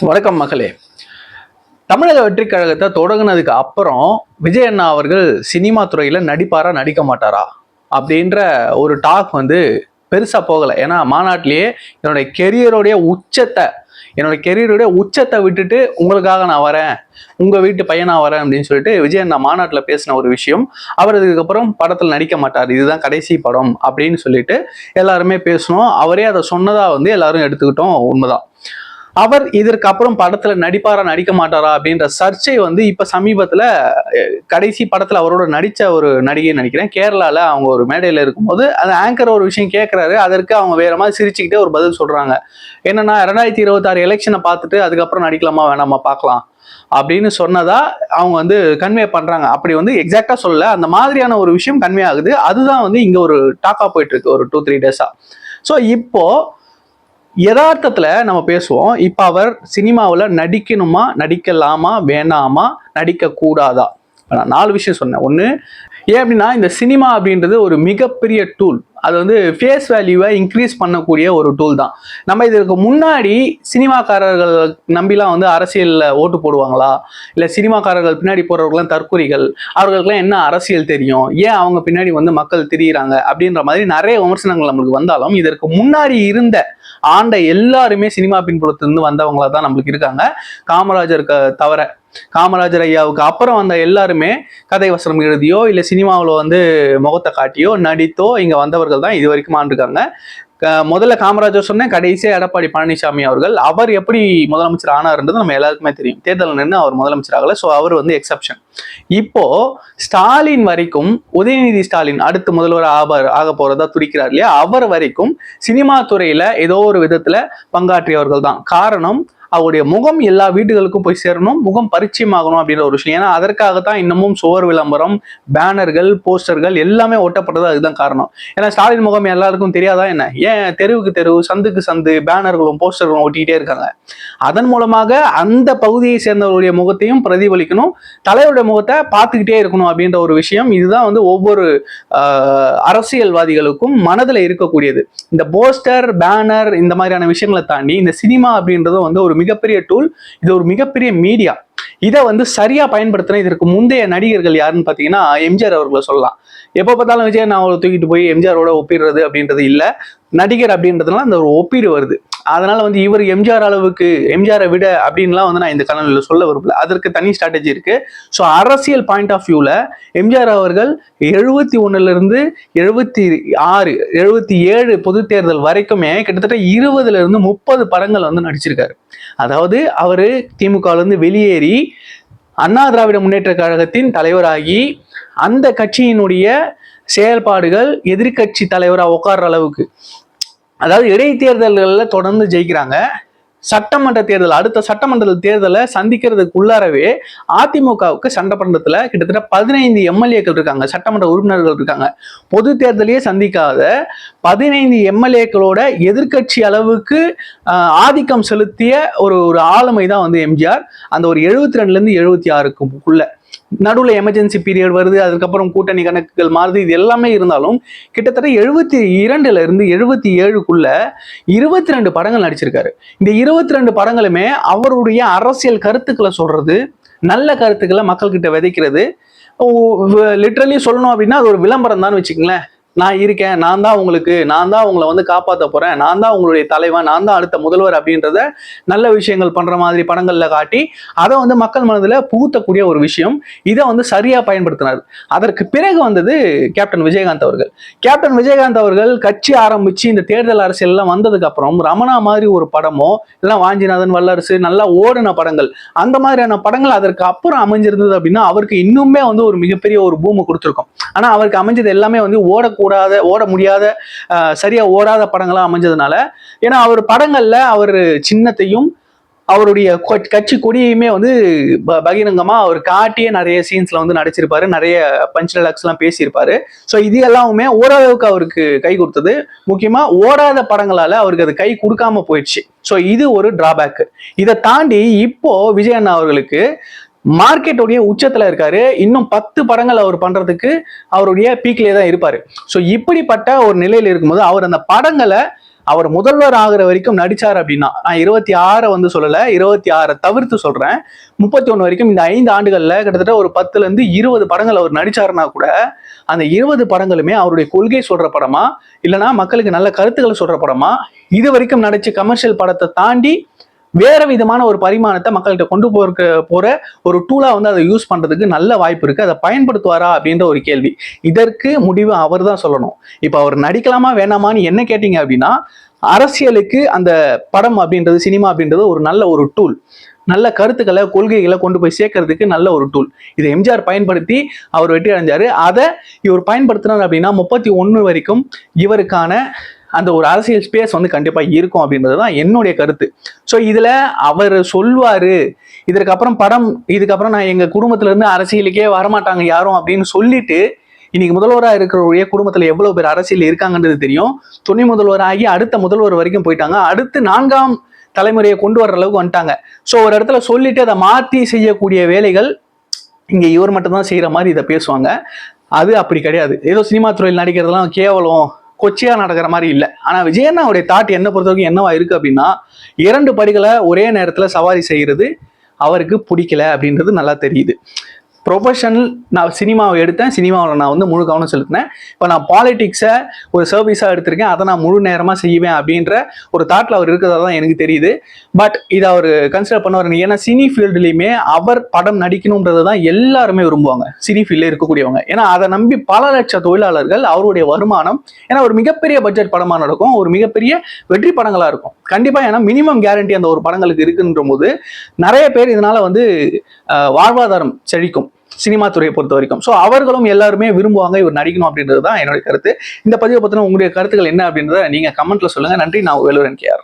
வணக்கம் மக்களே. தமிழக வெற்றி கழகத்தை தொடங்கினதுக்கு அப்புறம் விஜய் அண்ணா அவர்கள் சினிமா துறையில நடிப்பாரா நடிக்க மாட்டாரா அப்படின்ற ஒரு டாக் பெருசா போகலை. ஏன்னா மாநாட்டிலேயே என்னுடைய கெரியருடைய உச்சத்தை விட்டுட்டு உங்களுக்காக நான் வரேன், உங்க வீட்டு பையனா வரேன் அப்படின்னு சொல்லிட்டு விஜய் அண்ணா மாநாட்டில் பேசின ஒரு விஷயம். அவர் இதுக்கப்புறம் படத்தில் நடிக்க மாட்டார், இதுதான் கடைசி படம் அப்படின்னு சொல்லிட்டு எல்லாருமே பேசணும். அவரே அதை சொன்னதா எல்லாரும் எடுத்துக்கிட்டோம். உண்மைதான். அவர் இதற்கு அப்புறம் படத்துல நடிப்பாரா நடிக்க மாட்டாரா அப்படின்ற சர்ச்சை இப்ப சமீபத்துல கடைசி படத்துல அவரோட நடிச்ச ஒரு நடிகை நினைக்கிறேன், கேரளால அவங்க ஒரு மேடையில இருக்கும்போது அந்த ஆங்கர் ஒரு விஷயம் கேட்கிறாரு. அதற்கு அவங்க வேற மாதிரி சிரிச்சுக்கிட்டே ஒரு பதில் சொல்றாங்க. என்னன்னா 2026 எலெக்ஷனை பார்த்துட்டு அதுக்கப்புறம் நடிக்கலாமா வேணாமா பார்க்கலாம் அப்படின்னு சொன்னதா அவங்க கன்வே பண்றாங்க. அப்படி எக்ஸாக்டா சொல்லல, அந்த மாதிரியான ஒரு விஷயம் கன்வே ஆகுது. அதுதான் இங்க ஒரு டாக்கா போயிட்டு இருக்கு ஒரு 2-3 டேஸா. ஸோ இப்போ யதார்த்தத்துல நம்ம பேசுவோம். இப்ப அவர் சினிமாவில் நடிக்கணுமா, நடிக்கலாமா, வேணாமா, நடிக்க கூடாதா? நான் 4 விஷயம் சொன்னேன். ஒண்ணு, ஏன் அப்படின்னா இந்த சினிமா அப்படின்றது ஒரு மிகப்பெரிய டூல். அது ஃபேஸ் வேல்யூவை இன்க்ரீஸ் பண்ணக்கூடிய ஒரு டூல் தான். நம்ம இதற்கு முன்னாடி சினிமாக்காரர்கள் நம்பிலாம் அரசியல்ல ஓட்டு போடுவாங்களா, இல்லை சினிமாக்காரர்கள் பின்னாடி போறவர்கள்லாம் தற்குறிகள், அவர்களுக்கெல்லாம் என்ன அரசியல் தெரியும், ஏன் அவங்க பின்னாடி மக்கள் திரியிறாங்க அப்படின்ற மாதிரி நிறைய விமர்சனங்கள் நம்மளுக்கு வந்தாலும், இதற்கு முன்னாடி இருந்த ஆண்ட எல்லாருமே சினிமா பின்புலத்திலிருந்து வந்தவங்களா தான் நம்மளுக்கு இருக்காங்க. காமராஜருக்கு தவிர, காமராஜர் ஐயாவுக்கு அப்புறம் வந்த எல்லாருமே கதை வசனம் எழுதியோ இல்லை சினிமாவில் முகத்தை காட்டியோ நடித்தோ இங்க வந்தவர்கள் தான் இது வரைக்கும் ஆண்டிருக்காங்க. முதல்ல காமராஜர் சொன்னேன், கடைசியா எடப்பாடி பழனிசாமி அவர்கள். அவர் எப்படி முதலமைச்சர் ஆனார்ன்றது நம்ம எல்லாருக்குமே தெரியும். தேர்தல் நின்று அவர் முதலமைச்சர் ஆகல. ஸோ அவர் எக்ஸப்ஷன். இப்போ ஸ்டாலின் வரைக்கும், உதயநிதி ஸ்டாலின் அடுத்து முதல்வர் ஆக போறதா துடிக்கிறார் இல்லையா, அவர் வரைக்கும் சினிமா துறையில ஏதோ ஒரு விதத்துல பங்காற்றியவர்கள் தான். காரணம், அவருடைய முகம் எல்லா வீடுகளுக்கும் போய் சேரணும், முகம் பரிச்சயமாகணும் அப்படின்ற ஒரு விஷயம். ஏன்னா அதற்காகத்தான் இன்னமும் சுவர் விளம்பரம், பேனர்கள், போஸ்டர்கள் எல்லாமே ஒட்டப்பட்டது. அதுதான் காரணம். ஏன்னா ஸ்டாலின் முகம் எல்லாருக்கும் தெரியாதா என்ன? ஏன் தெருவுக்கு தெருவு, சந்துக்கு சந்து பேனர்களும் போஸ்டர்களும் ஒட்டிக்கிட்டே இருக்காங்க. அதன் மூலமாக அந்த பகுதியை சேர்ந்தவருடைய முகத்தையும் பிரதிபலிக்கணும், தலைவருடைய முகத்தை பார்த்துக்கிட்டே இருக்கணும் அப்படின்ற ஒரு விஷயம். இதுதான் ஒவ்வொரு அரசியல்வாதிகளுக்கும் மனதில் இருக்கக்கூடியது. இந்த போஸ்டர், பேனர் இந்த மாதிரியான விஷயங்களை தாண்டி இந்த சினிமா அப்படின்றது ஒரு மிகப்பெரிய டூல். இது ஒரு மிகப்பெரிய மீடியா. இதை சரியா பயன்படுத்தின இதற்கு முந்தைய நடிகர்கள் யாருன்னு பாத்தீங்கன்னா எம்ஜிஆர் அவர்களை சொல்லலாம். எப்போ பார்த்தாலும் விஜய் நான் அவரை தூக்கிட்டு போய் எம்ஜிஆரோட ஒப்பிடுறது அப்படின்றது இல்லை. நடிகர் அப்படின்றதுனால அந்த ஒரு ஒப்பீடு வருது. அதனால இவர் எம்ஜிஆர் அளவுக்கு, எம்ஜிஆரை விட அப்படின்லாம் நான் இந்த சேனலில் சொல்ல விரும்பல. அதற்கு தனி ஸ்ட்ராட்டஜி இருக்கு. ஸோ அரசியல் பாயிண்ட் ஆஃப் வியூல எம்ஜிஆர் அவர்கள் 71 76 77 பொது தேர்தல் வரைக்குமே கிட்டத்தட்ட 20 30 படங்கள் நடிச்சிருக்காரு. அதாவது அவரு திமுகவிலிருந்து வெளியேறி அண்ணா திராவிட முன்னேற்ற கழகத்தின் தலைவராகி அந்த கட்சியினுடைய செயல்பாடுகள் எதிர்கட்சி தலைவராக உட்கார்ற அளவுக்கு, அதாவது இடைத்தேர்தல்களில் தொடர்ந்து ஜெயிக்கிறாங்க. சட்டமன்ற தேர்தல், அடுத்த சட்டமன்ற தேர்தலை சந்திக்கிறதுக்குள்ளாரவே அதிமுகவுக்கு சட்டமன்றத்துல கிட்டத்தட்ட 15 எம்எல்ஏக்கள் இருக்காங்க, சட்டமன்ற உறுப்பினர்கள் இருக்காங்க. பொது தேர்தலையே சந்திக்காத 15 எம்எல்ஏக்களோட எதிர்கட்சி அளவுக்கு ஆதிக்கம் செலுத்திய ஒரு ஆளுமை தான் எம்ஜிஆர். அந்த ஒரு 72 76க்குள்ள நடுவில் எமர்ஜென்சி பீரியட் வருது, அதுக்கப்புறம் கூட்டணி கணக்குகள் மாறுது, இது எல்லாமே இருந்தாலும் கிட்டத்தட்ட 72 77க்குள்ள 22 படங்கள் நடிச்சிருக்காரு. இந்த 22 படங்களுமே அவருடைய அரசியல் கருத்துக்களை சொல்றது, நல்ல கருத்துக்களை மக்கள்கிட்ட விதைக்கிறது. லிட்டரலி சொல்லணும் அப்படின்னா அது ஒரு விளம்பரம் தான் வச்சுக்கங்களேன். நான் இருக்கேன், நான் தான் உங்களை காப்பாற்ற போறேன், நான் தான் உங்களுடைய தலைவன், நான் தான் அடுத்த முதல்வர் அப்படின்றத நல்ல விஷயங்கள் பண்ற மாதிரி படங்கள்ல காட்டி அதை மக்கள் மனதில் புகுத்தக்கூடிய ஒரு விஷயம். இதை சரியா பயன்படுத்தினார். அதற்கு பிறகு கேப்டன் விஜயகாந்த் அவர்கள். கேப்டன் விஜயகாந்த் அவர்கள் கட்சி ஆரம்பிச்சு இந்த தேர்தல் அரசியல் எல்லாம் வந்ததுக்கு அப்புறம் ரமணா மாதிரி ஒரு படமோ, இல்லைன்னா வாஞ்சிநாதன், வல்லரசு, நல்லா ஓடின படங்கள், அந்த மாதிரியான படங்கள் அதற்கு அப்புறம் அமைஞ்சிருந்தது அப்படின்னா அவருக்கு இன்னுமே ஒரு மிகப்பெரிய ஒரு பூமி கொடுத்துருக்கும். ஆனா அவருக்கு அமைஞ்சது எல்லாமே ஓட முடியாத, சரியா ஓடாத படங்களா அமைஞ்சதுனால, ஏன்னா அவர் படங்கள்ல அவர் சின்னத்தையும் அவருடைய கட்சி கொடியுமே பகிரங்கமா அவர் காட்டியே நிறைய சீன்ஸ்ல நடிச்சிருப்பாரு, நிறைய பஞ்ச் டைலாக்ஸ் எல்லாம் பேசியிருப்பாரு. ஸோ இது எல்லாமே ஓரளவுக்கு அவருக்கு கை கொடுத்தது. முக்கியமா ஓடாத படங்களால அவருக்கு அது கை கொடுக்காம போயிடுச்சு. ஸோ இது ஒரு டிராபேக். இதை தாண்டி இப்போ விஜய் அண்ணா அவர்களுக்கு மார்க்கெட்டோடைய உச்சத்துல இருக்காரு. இன்னும் 10 படங்கள் அவர் பண்றதுக்கு அவருடைய பீக்லேயே தான் இருப்பாரு. ஸோ இப்படிப்பட்ட ஒரு நிலையில இருக்கும்போது அவர் அந்த படங்களை அவர் முதல்வர் ஆகுற வரைக்கும் நடிச்சார் அப்படின்னா, நான் 26 வந்து சொல்லல, 26 தவிர்த்து சொல்றேன், 31 வரைக்கும் இந்த 5 ஆண்டுகள்ல கிட்டத்தட்ட ஒரு 10ல இருந்து 20 படங்கள் அவர் நடிச்சாருன்னா கூட அந்த 20 படங்களுமே அவருடைய கொள்கை சொல்ற படமா இல்லைன்னா மக்களுக்கு நல்ல கருத்துக்களை சொல்ற படமா, இது வரைக்கும் நடிச்ச கமர்ஷியல் படத்தை தாண்டி வேற விதமான ஒரு பரிமாணத்தை மக்கள்கிட்ட கொண்டு போற ஒரு டூலா வந்து அதை யூஸ் பண்றதுக்கு நல்ல வாய்ப்பு இருக்கு. அதை பயன்படுத்துவாரா அப்படின்ற ஒரு கேள்வி. இதற்கு முடிவு அவர் தான் சொல்லணும். இப்ப அவர் நடிக்கலாமா வேணாமான்னு என்ன கேட்டீங்க அப்படின்னா, அரசியலுக்கு அந்த படம் அப்படின்றது, சினிமா அப்படின்றது ஒரு நல்ல ஒரு டூல். நல்ல கருத்துக்களை, கொள்கைகளை கொண்டு போய் சேர்க்கறதுக்கு நல்ல ஒரு டூல். இதை எம்ஜிஆர் பயன்படுத்தி அவர் வெற்றி அடைஞ்சாரு. அதை இவர் பயன்படுத்தினார் அப்படின்னா 31 வரைக்கும் இவருக்கான அந்த ஒரு அரசியல் ஸ்பேஸ் வந்து கண்டிப்பா இருக்கும் அப்படின்றது தான் என்னுடைய கருத்து. ஸோ இதுல அவர் சொல்வாரு, இதுக்கப்புறம் நான் எங்க குடும்பத்துல இருந்து அரசியலுக்கே வரமாட்டாங்க யாரும் அப்படின்னு சொல்லிட்டு, இன்னைக்கு முதல்வராக இருக்கிறவருடைய குடும்பத்துல எவ்வளவு பேர் அரசியல் இருக்காங்கன்றது தெரியும். துணை முதல்வராகி அடுத்த முதல்வர் வரைக்கும் போயிட்டாங்க. அடுத்து 4ஆம் தலைமுறையை கொண்டு வர்ற அளவுக்கு வந்துட்டாங்க. ஸோ ஒரு இடத்துல சொல்லிட்டு அதை மாற்றி செய்யக்கூடிய வேலைகள் இங்க இவர் மட்டும் தான் செய்யற மாதிரி இதை பேசுவாங்க. அது அப்படி கிடையாது. ஏதோ சினிமா துறையில் நடிக்கிறதுலாம் கேவலம், கொச்சியா நடக்கிற மாதிரி இல்லை. ஆனா விஜயண்ணாவுடைய தாட் என்ன பொறுத்த வரைக்கும் என்னவா இருக்கு அப்படின்னா, 2 படிகளை ஒரே நேரத்துல சவாரி செய்யறது அவருக்கு பிடிக்கல அப்படின்றது நல்லா தெரியுது. ப்ரொஃபஷனல் நான் சினிமாவை எடுத்தேன், சினிமாவில் நான் வந்து முழு கவனம் செலுத்தினேன். இப்போ நான் பாலிடிக்ஸை ஒரு சர்வீஸாக எடுத்திருக்கேன், அதை நான் முழு நேரமாக செய்வேன் அப்படின்ற ஒரு தாட்டில் அவர் இருக்கிறதா தான் எனக்கு தெரியுது. பட் இதை அவர் கன்சிடர் பண்ணுவார். ஏன்னா சினி ஃபீல்டுலையுமே அவர் படம் நடிக்கணுன்றது தான் எல்லாருமே விரும்புவாங்க, சினி ஃபீல்டில் இருக்கக்கூடியவங்க. ஏன்னா அதை நம்பி பல லட்சம் தொழிலாளர்கள், அவருடைய வருமானம், ஏன்னா ஒரு மிகப்பெரிய பட்ஜெட் படமாக நடக்கும், ஒரு மிகப்பெரிய வெற்றி படங்களாக இருக்கும் கண்டிப்பாக. ஏன்னா மினிமம் கேரண்டி அந்த ஒரு படங்களுக்கு இருக்குன்ற போது நிறைய பேர் இதனால வந்து வாழ்வாதாரம் செழிக்கும் சினிமா துறையை பொறுத்த வரைக்கும். ஸோ அவர்களும் எல்லாருமே விரும்புவாங்க இவர் நடிக்கணும் அப்படின்றது தான் என்னுடைய கருத்து. இந்த பதிவை பற்றின உங்களுடைய கருத்துக்கள் என்ன அப்படின்றத நீங்க கமெண்ட்ல சொல்லுங்க. நன்றி. நான் வேலூரன் கேஆர்.